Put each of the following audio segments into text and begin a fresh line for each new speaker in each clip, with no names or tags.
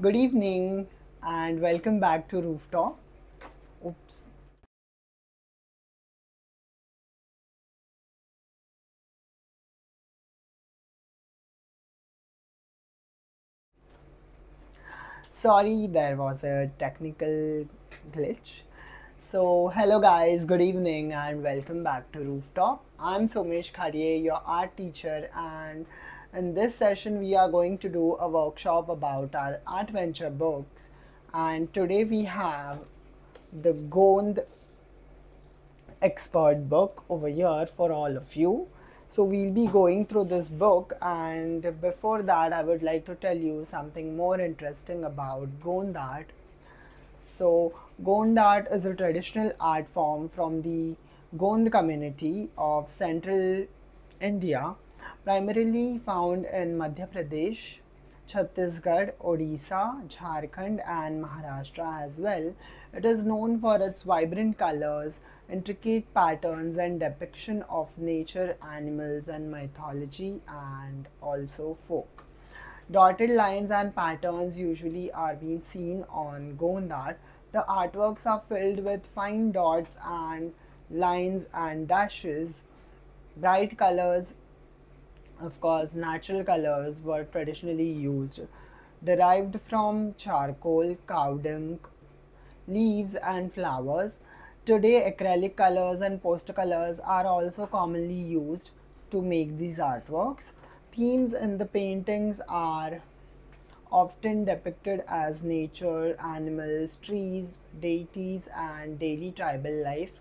Good evening and welcome back to Rooftop. Oops. Sorry, there was a technical glitch. So, hello guys, good evening and welcome back to Rooftop. I'm Somesh Khadye, your art teacher, and in this session, we are going to do a workshop about our Artventure books. And today we have the Gond expert book over here for all of you. So we'll be going through this book, and before that, I would like to tell you something more interesting about Gond art. So, Gond art is a traditional art form from the Gond community of central India, primarily found in Madhya Pradesh, Chhattisgarh, Odisha, Jharkhand, and Maharashtra as well. It is known for its vibrant colors, intricate patterns, and depiction of nature, animals, and mythology, and also folk. Dotted lines and patterns usually are being seen on Gond art. The artworks are filled with fine dots and lines and dashes. Bright colors, of course, natural colors were traditionally used, derived from charcoal, cow dung, leaves, and flowers. Today, acrylic colors and poster colors are also commonly used to make these artworks. Themes in the paintings are often depicted as nature, animals, trees, deities, and daily tribal life,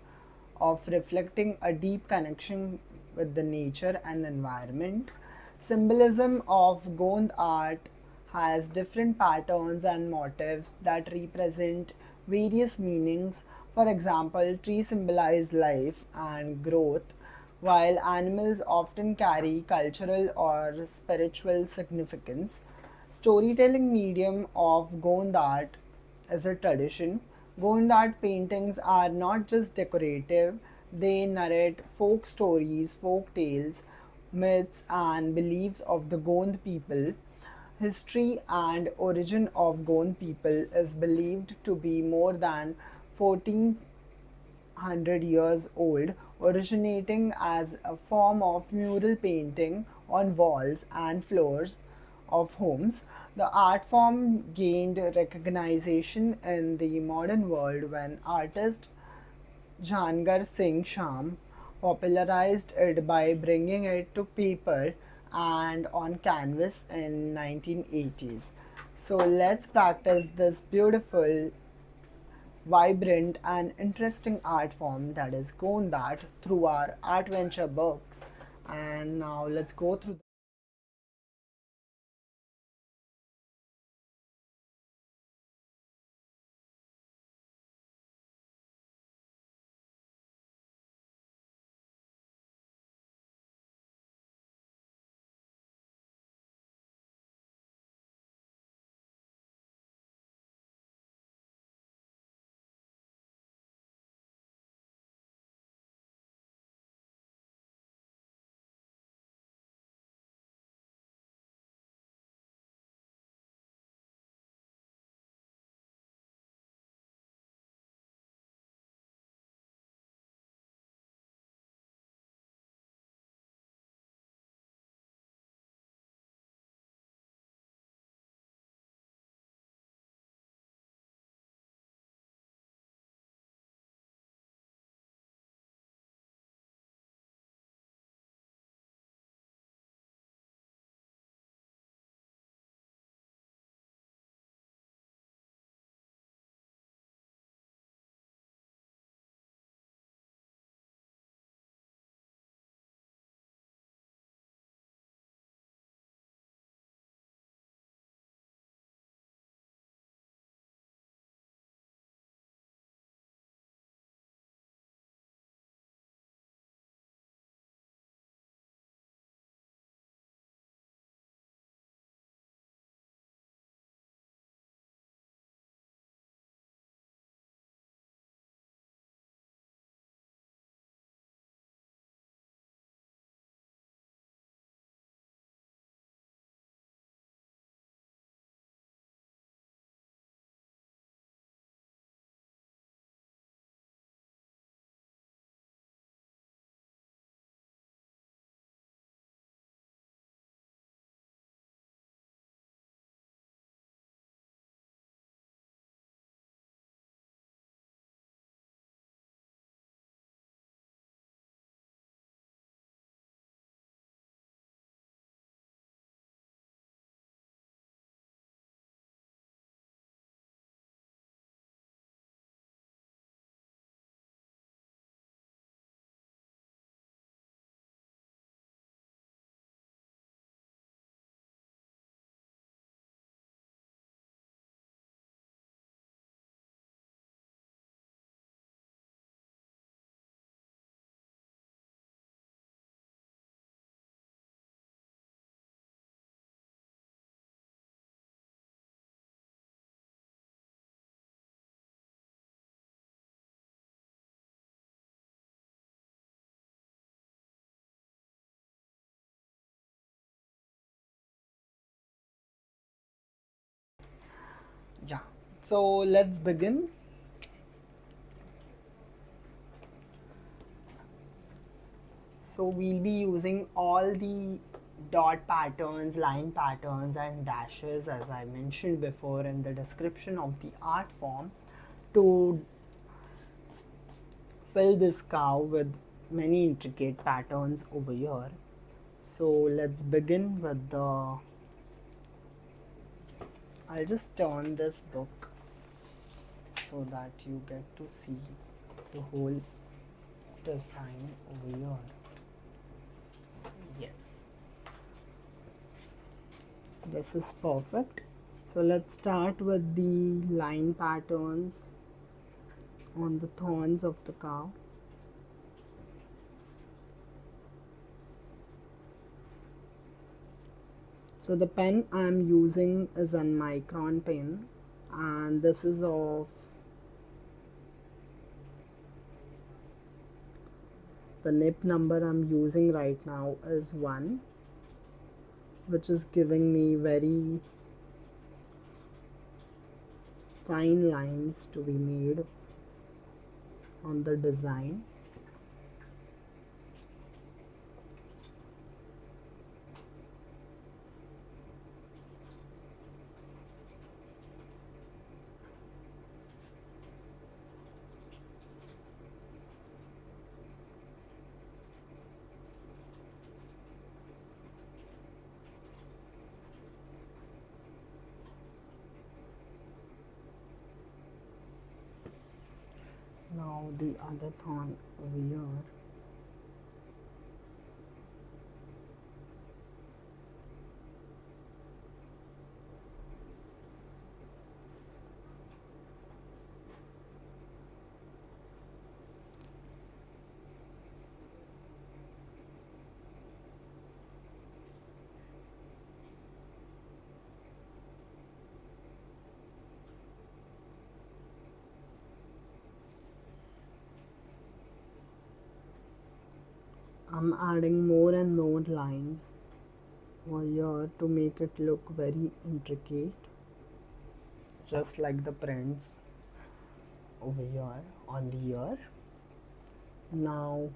of reflecting a deep connection with the nature and environment. Symbolism of Gond art has different patterns and motifs that represent various meanings. For example, trees symbolize life and growth, while animals often carry cultural or spiritual significance. Storytelling medium of Gond art is a tradition. Gond art paintings are not just decorative, they narrate folk stories, folk tales, myths, and beliefs of the Gond people. History and origin of Gond people is believed to be more than 1400 years old, originating as a form of mural painting on walls and floors of homes. The art form gained recognition in the modern world when artist Jangar Singh Sham popularized it by bringing it to paper and on canvas in 1980s. So let's practice this beautiful, vibrant, and interesting art form that is Gond art through our Artventure books. And now let's go through Yeah. So let's begin. So we'll be using all the dot patterns, line patterns, and dashes as I mentioned before in the description of the art form to fill this cow with many intricate patterns over here. So let's begin with the. I'll just turn this book so that you get to see the whole design over here. Yes, this is perfect. So let's start with the line patterns on the thorns of the cow. So the pen I'm using is a micron pen, and this is of the nib number I'm using right now is 1, which is giving me very fine lines to be made on the design. Now the other thorn over here. I'm adding more and more lines over here to make it look very intricate, just like the prints over here on the ear. Now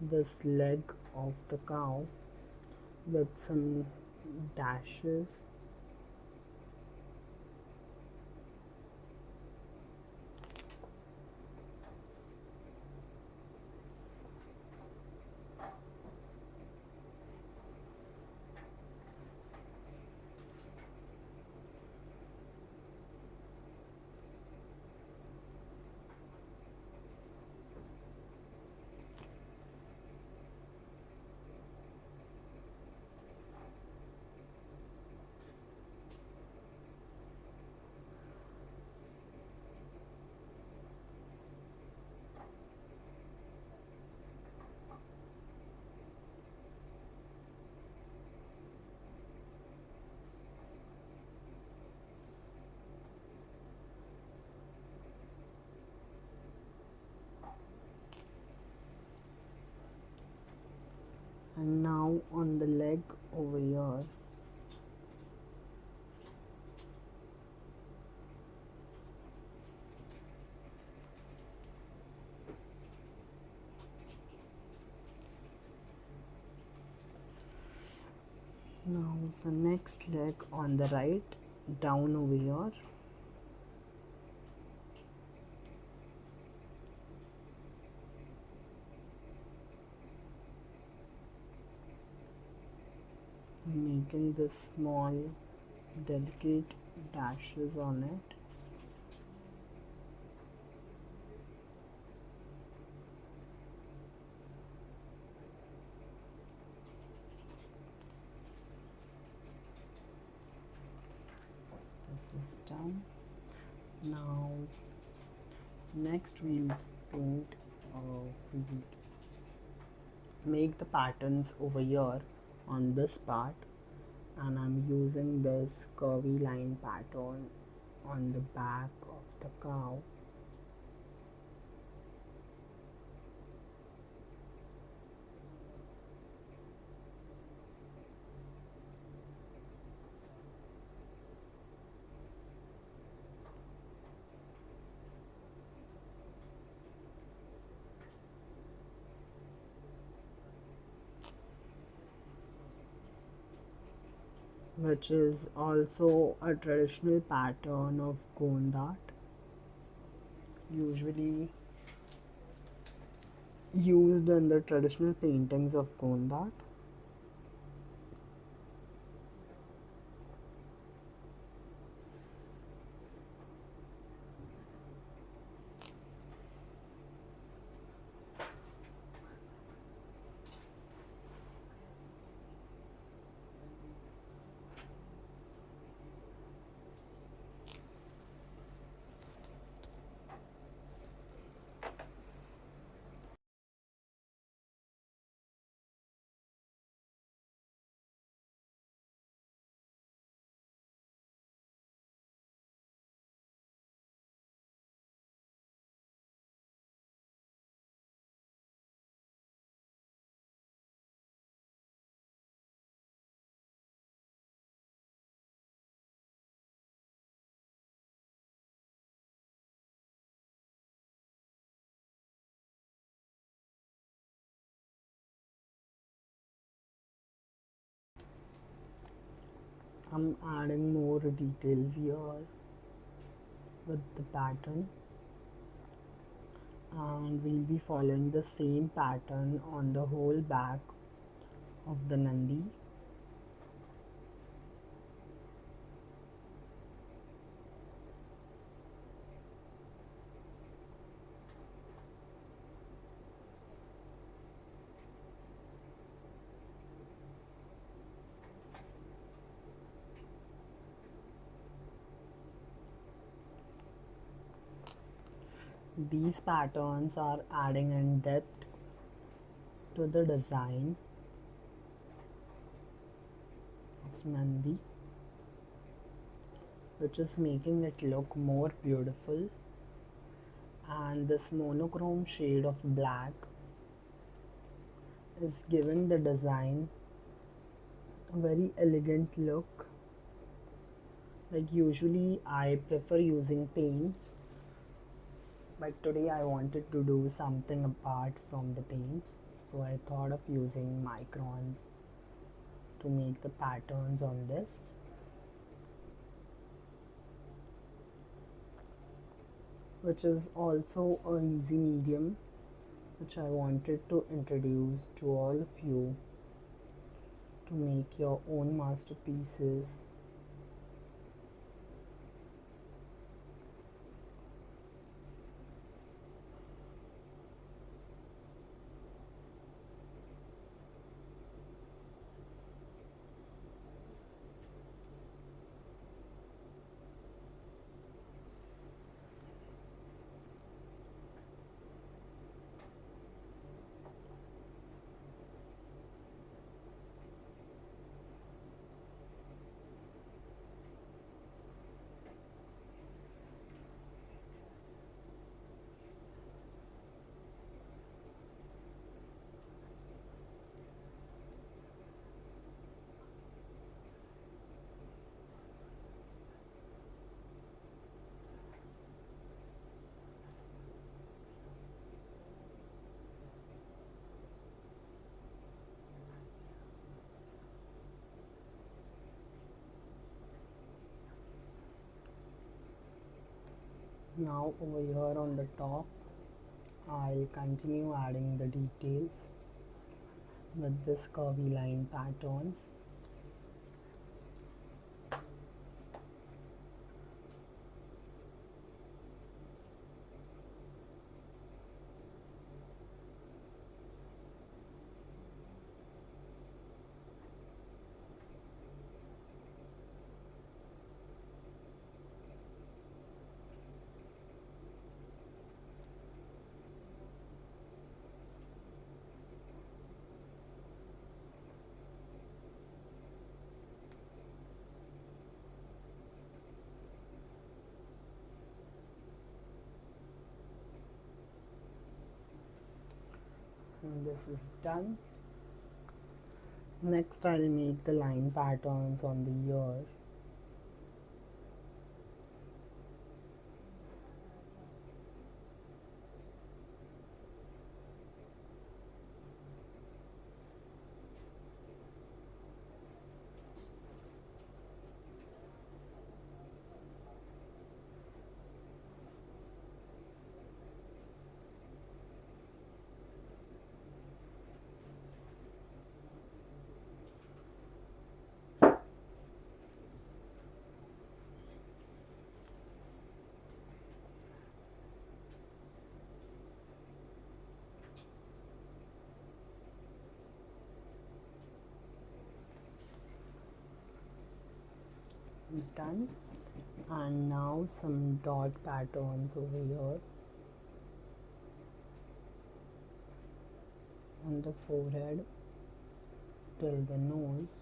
this leg of the cow with some dashes. And now on the leg over here, now the next leg on the right, down over here. Making this small delicate dashes on it. This is done. Now next we'll paint, we'll make the patterns over here on this part, and I'm using this curvy line pattern on the back of the cow. which is also a traditional pattern of Gond art, usually used in the traditional paintings of Gond art. I'm adding more details here with the pattern, and we'll be following the same pattern on the whole back of the Nandi. These patterns are adding in depth to the design of Nandi, which is making it look more beautiful. And this monochrome shade of black is giving the design a very elegant look. Like usually I prefer using paints, but today I wanted to do something apart from the paints, so I thought of using microns to make the patterns on this. Which is also a easy medium which I wanted to introduce to all of you to make your own masterpieces. Now over here on the top, I'll continue adding the details with this curvy line patterns. And this is done. Next I'll make the line patterns on the ear. Done. And now some dot patterns over here on the forehead till the nose.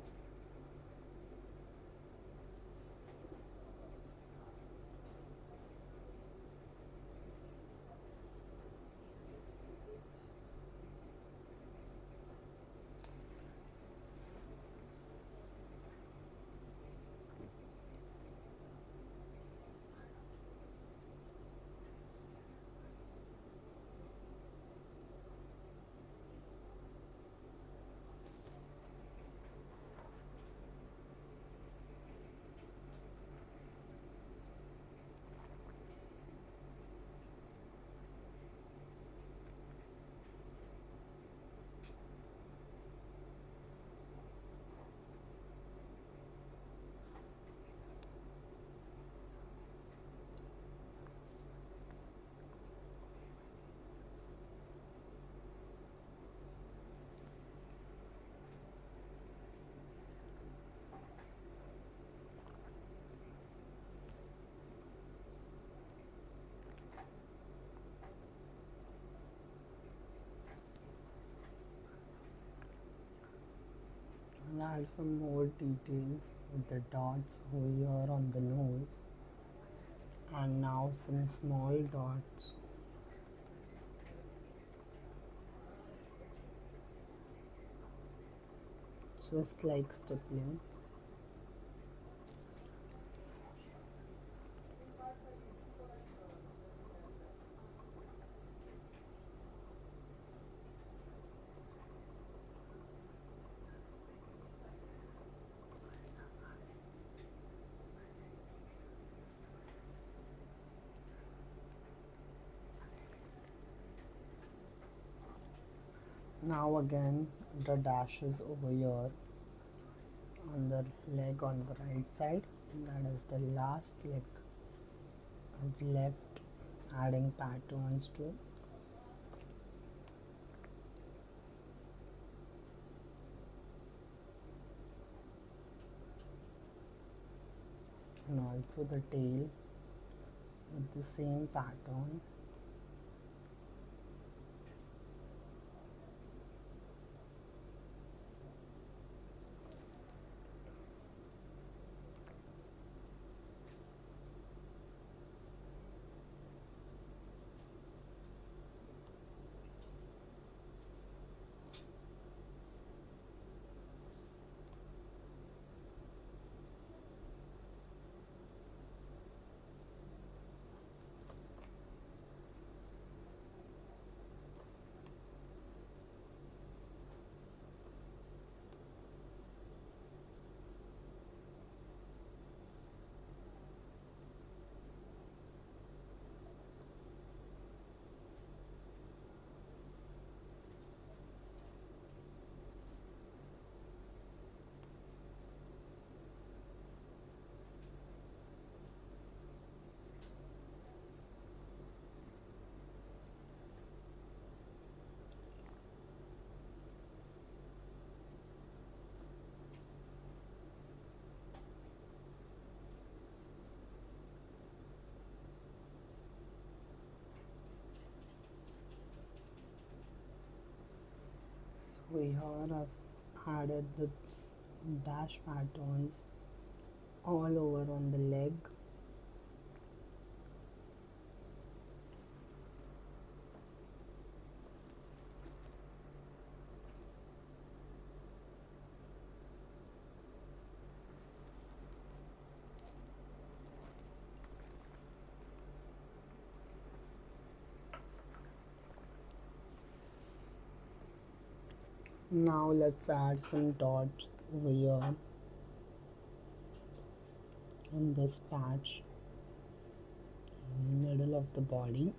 I'll add some more details with the dots over here on the nose, and now some small dots just like stippling. Now again the dashes over here on the leg on the right side. That is the last leg of left, adding patterns to. And also the tail with the same pattern. So here I've added the dash patterns all over on the leg. Now let's add some dots over here in this patch, middle of the body.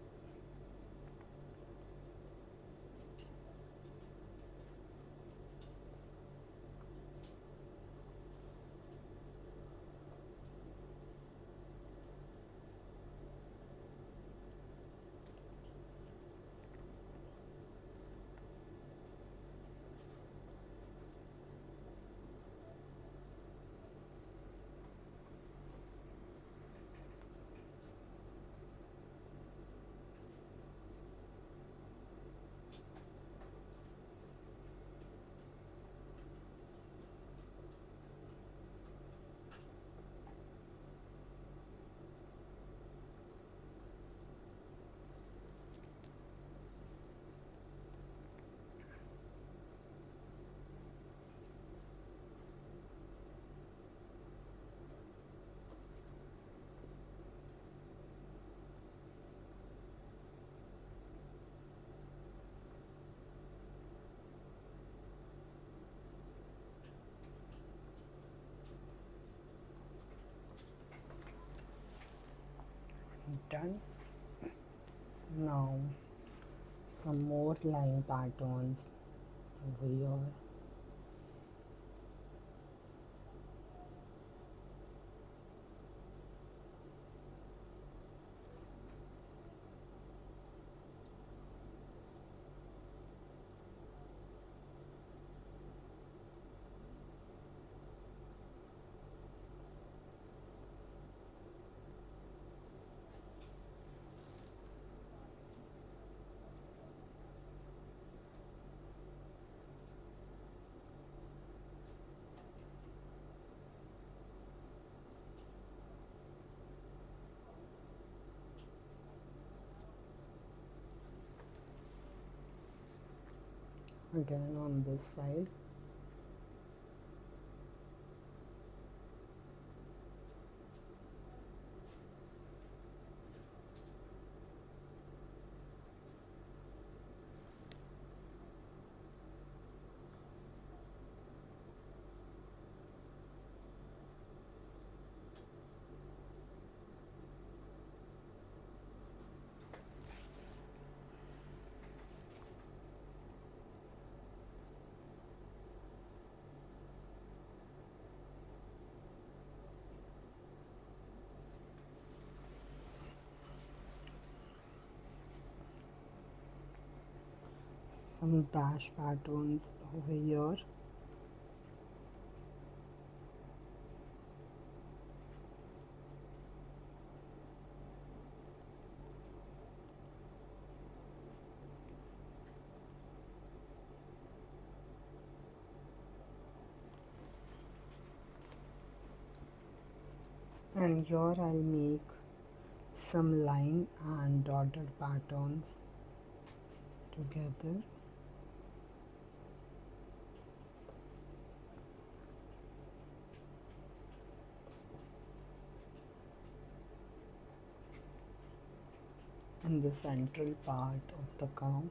Done. Now some more line patterns over here. Again on this side. Some dash patterns over here. And here I'll make some line and dotted patterns together. In the central part of the cow.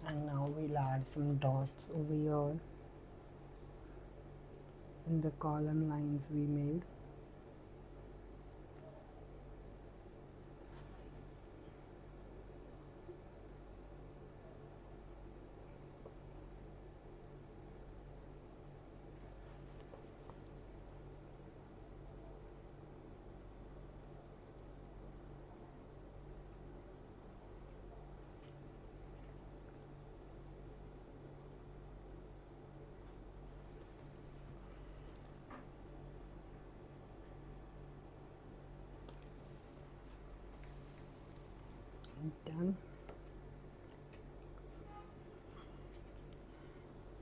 And now we'll add some dots over here in the column lines we made. Done.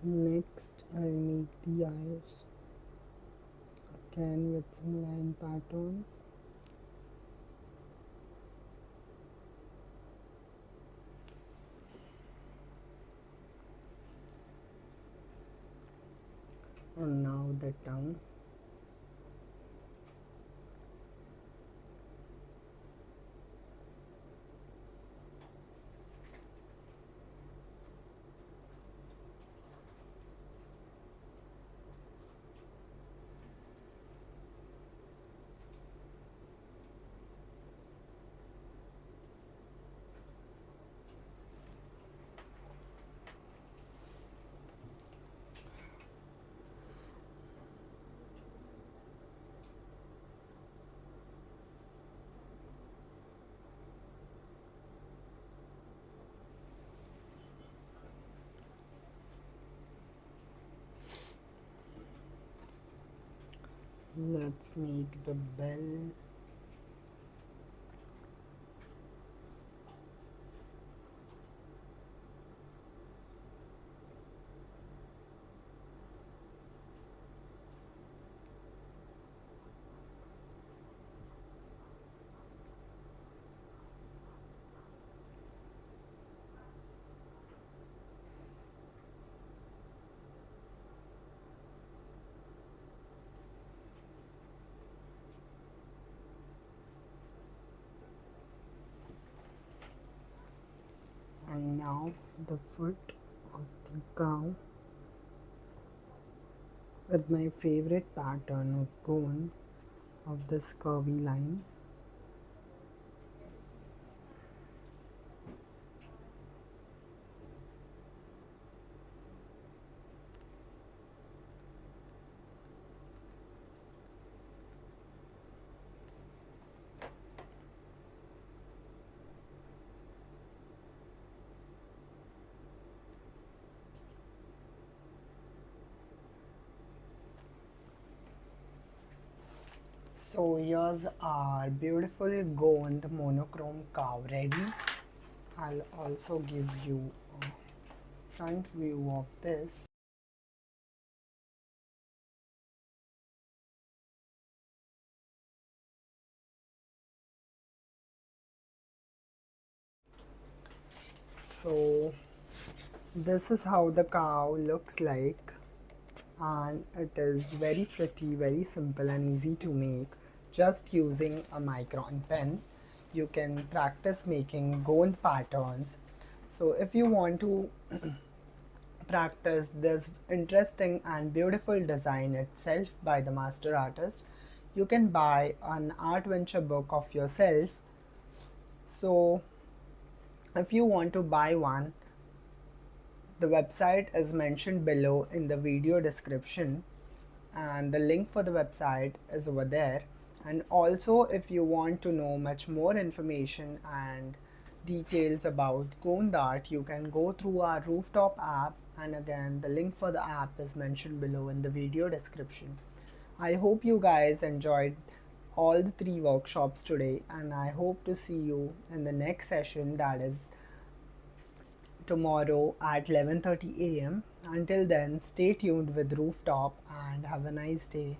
Next I'll make the eyes again with some line patterns. And now the tongue. Let's make the bell. now the foot of the cow with my favorite pattern of Gond of this curvy lines. So here's our beautiful Gond monochrome cow ready. I'll also give you a front view of this. So this is how the cow looks like, and it is very pretty, very simple and easy to make just using a micron pen. You can practice making Gond patterns. So if you want to practice this interesting and beautiful design itself by the master artist, you can buy an Artventure book of yourself. So if you want to buy one, the website is mentioned below in the video description, and the link for the website is over there. And also, if you want to know much more information and details about Gond art, you can go through our Rooftop app, and again the link for the app is mentioned below in the video description. I hope you guys enjoyed all the 3 workshops today, and I hope to see you in the next session, that is tomorrow at 11:30 a.m. Until then, stay tuned with Rooftop and have a nice day.